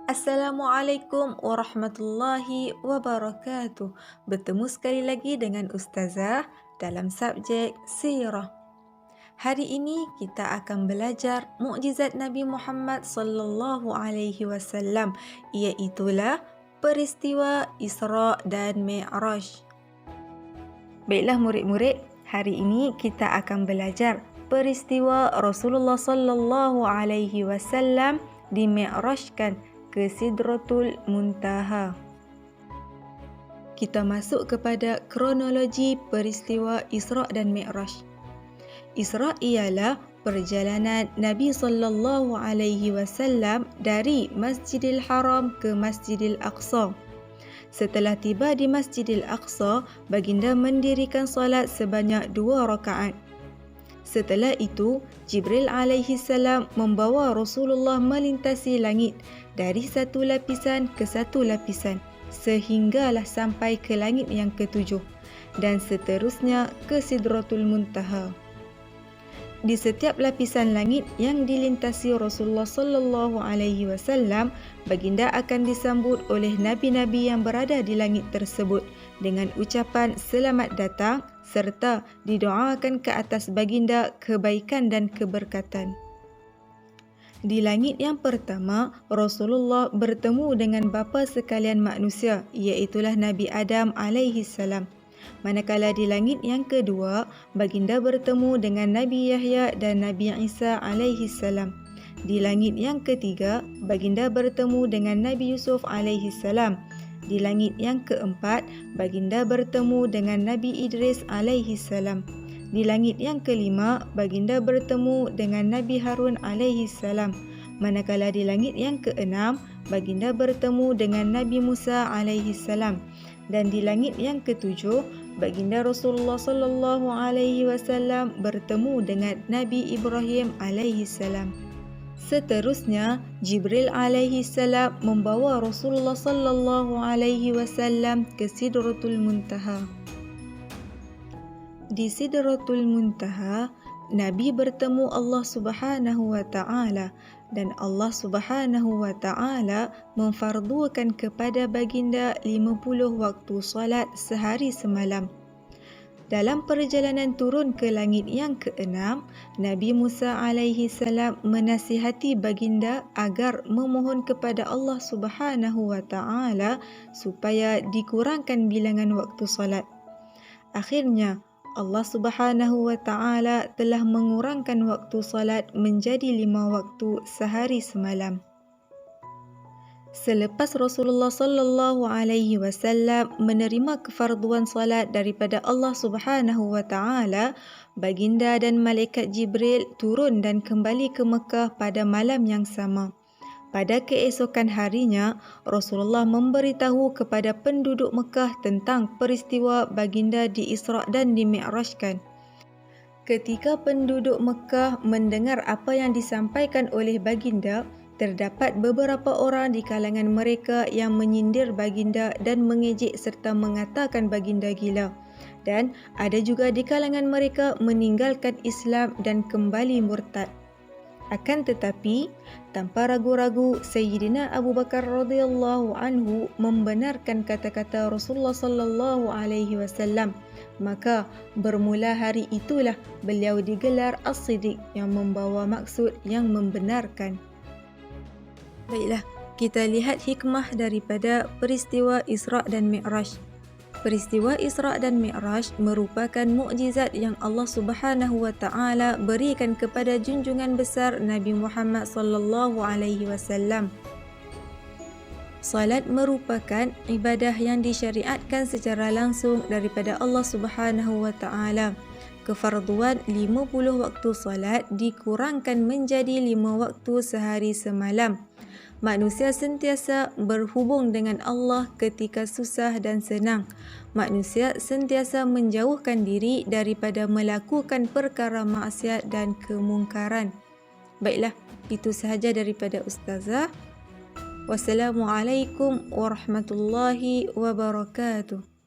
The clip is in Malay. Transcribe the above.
Assalamualaikum warahmatullahi wabarakatuh. Bertemu sekali lagi dengan Ustazah dalam subjek Sirah. Hari ini kita akan belajar mukjizat Nabi Muhammad sallallahu alaihi wasallam, iaitulah peristiwa Isra dan Mi'raj. Baiklah murid-murid, hari ini kita akan belajar peristiwa Rasulullah sallallahu alaihi wasallam dimi'rajkan ke Sidratul Muntaha. Kita masuk kepada kronologi peristiwa Isra dan Mi'raj. Isra ialah perjalanan Nabi sallallahu alaihi wasallam dari Masjidil Haram ke Masjidil Aqsa. Setelah tiba di Masjidil Aqsa, baginda mendirikan solat sebanyak 2 rakaat. Setelah itu, Jibril alaihi salam membawa Rasulullah melintasi langit dari satu lapisan ke satu lapisan sehinggalah sampai ke langit yang ketujuh dan seterusnya ke Sidratul Muntaha. Di setiap lapisan langit yang dilintasi Rasulullah sallallahu alaihi wasallam, baginda akan disambut oleh nabi-nabi yang berada di langit tersebut dengan ucapan selamat datang serta didoakan ke atas baginda kebaikan dan keberkatan. Di langit yang pertama, Rasulullah bertemu dengan bapa sekalian manusia, iaitulah Nabi Adam alaihi salam. Manakala di langit yang kedua, baginda bertemu dengan Nabi Yahya dan Nabi Isa alaihi salam. Di langit yang ketiga, baginda bertemu dengan Nabi Yusuf alaihi salam. Di langit yang keempat, baginda bertemu dengan Nabi Idris alaihi salam. Di langit yang kelima, baginda bertemu dengan Nabi Harun alaihi salam. Manakala di langit yang keenam, baginda bertemu dengan Nabi Musa alaihi salam. Dan di langit yang ketujuh, baginda Rasulullah sallallahu alaihi wasallam bertemu dengan Nabi Ibrahim alaihi salam. Seterusnya, Jibril alaihi salam membawa Rasulullah sallallahu alaihi wasallam ke Sidratul Muntaha. Di Sidratul Muntaha, Nabi bertemu Allah Subhanahu wa taala dan Allah Subhanahu wa taala memfardukan kepada baginda 50 waktu solat sehari semalam. Dalam perjalanan turun ke langit yang keenam, Nabi Musa alaihi salam menasihati baginda agar memohon kepada Allah Subhanahu wa taala supaya dikurangkan bilangan waktu solat. Akhirnya Allah Subhanahu wa taala telah mengurangkan waktu solat menjadi 5 waktu sehari semalam. Selepas Rasulullah sallallahu alaihi wasallam menerima kefarduan salat daripada Allah Subhanahu wa taala, baginda dan malaikat Jibril turun dan kembali ke Mekah pada malam yang sama. Pada keesokan harinya, Rasulullah memberitahu kepada penduduk Mekah tentang peristiwa baginda di Isra dan dimi'rajkan. Ketika penduduk Mekah mendengar apa yang disampaikan oleh baginda, terdapat beberapa orang di kalangan mereka yang menyindir baginda dan mengejek serta mengatakan baginda gila. Dan ada juga di kalangan mereka meninggalkan Islam dan kembali murtad. Akan tetapi, tanpa ragu-ragu, Sayyidina Abu Bakar radhiyallahu anhu membenarkan kata-kata Rasulullah sallallahu alaihi wasallam. Maka bermula hari itulah beliau digelar As-Siddiq yang membawa maksud yang membenarkan. Baiklah, kita lihat hikmah daripada peristiwa Isra dan Mi'raj. Peristiwa Isra dan Mi'raj merupakan mukjizat yang Allah Subhanahu wa taala berikan kepada junjungan besar Nabi Muhammad sallallahu alaihi wasallam. Salat merupakan ibadah yang disyariatkan secara langsung daripada Allah Subhanahu wa taala. Kefarduan 50 waktu salat dikurangkan menjadi 5 waktu sehari semalam. Manusia sentiasa berhubung dengan Allah ketika susah dan senang. Manusia sentiasa menjauhkan diri daripada melakukan perkara maksiat dan kemungkaran. Baiklah, itu sahaja daripada Ustazah. Wassalamualaikum warahmatullahi wabarakatuh.